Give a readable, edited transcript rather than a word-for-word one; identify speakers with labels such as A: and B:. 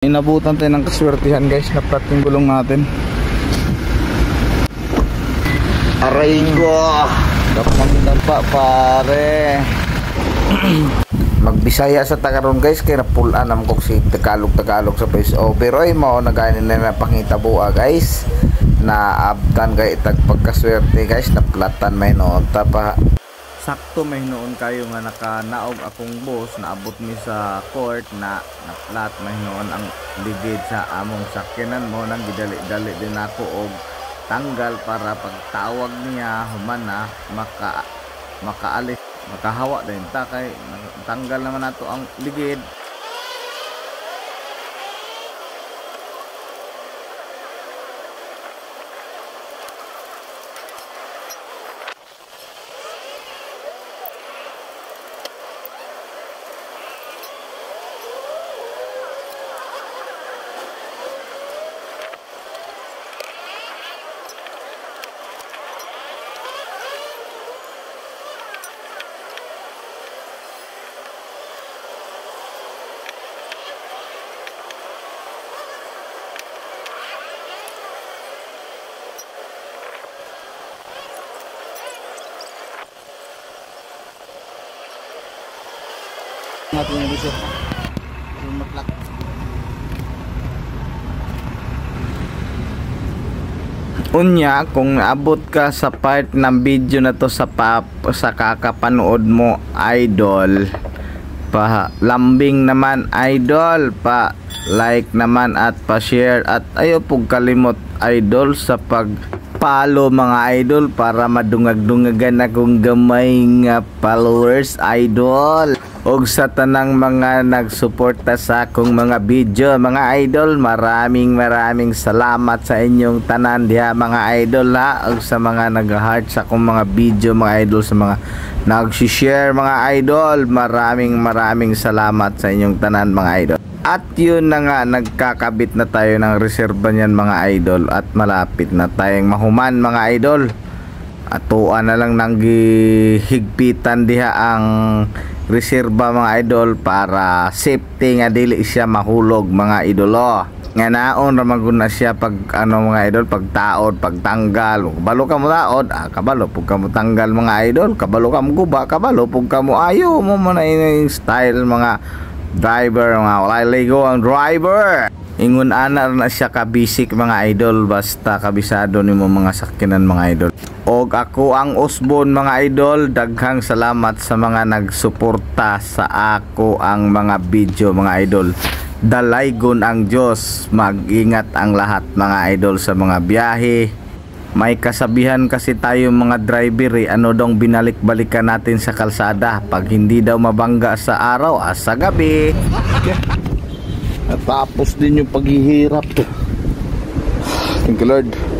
A: Inabutan tayo ng kaswertihan guys, naplat yung gulong natin. Aray ko, kapang-dampa pare. Magbisaya sa Tagaron guys, kaya napulaan naman kong si Tagalog sa face over. Oy mo, naganin na napangita buha guys. Naabtan kay tagpagkaswerte guys, naplatan may noon tapa. Sakto may noon kayo nga nakanaog akong boss, naabot mi sa court na naplat may noon ang ligid sa among sakyanan mo, nang gidali-dali din ako og tanggal para pagtawag niya human na makaalis, makahawa din ta kay tanggal naman nato ang ligid. Natin yung reset matlak. Unya, kung naabot ka sa part ng video na to sa kakapanood mo idol, pa lambing naman idol, pa like naman at pa share at ayo pug kalimot idol sa pag follow mga idol para madungag-dungagan akong gamay nga followers idol. Og sa tanang mga nagsuporta sa akong mga video mga idol, maraming salamat sa inyong tanan diha mga idol ha. Og sa mga nag-heart sa akong mga video mga idol, sa mga nag-share mga idol, maraming salamat sa inyong tanan mga idol. At yun na nga, nagkakabit na tayo ng reserba niyan mga idol at malapit na tayong mahuman mga idol. Atuan na lang nang gihigpitan diha ang reserba mga idol para safety nga dili siya mahulog mga idolo. Nga naon ra maguna siya pag ano mga idol, pagtaod, pagtanggal. Kabalo ka mo taod, kabalo pug ka mo tanggal mga idol, kabalo ka mo guba, kabalo pug ka mo ayo mo man yung style mga driver, mga walay ligo ang driver. Ingon ana na siya kabisik mga idol, basta kabisado nimo mga sakyanan mga idol. Og ako ang Osbon mga idol, daghang salamat sa mga nagsuporta sa ako ang mga video mga idol. Dalaygon ang Diyos, mag-ingat ang lahat mga idol sa mga biyahe. May kasabihan kasi tayo mga driver ano dong binalik-balikan natin sa kalsada, pag hindi daw mabangga sa araw, sa gabi. Tapos din yung paghihirap. Thank you Lord.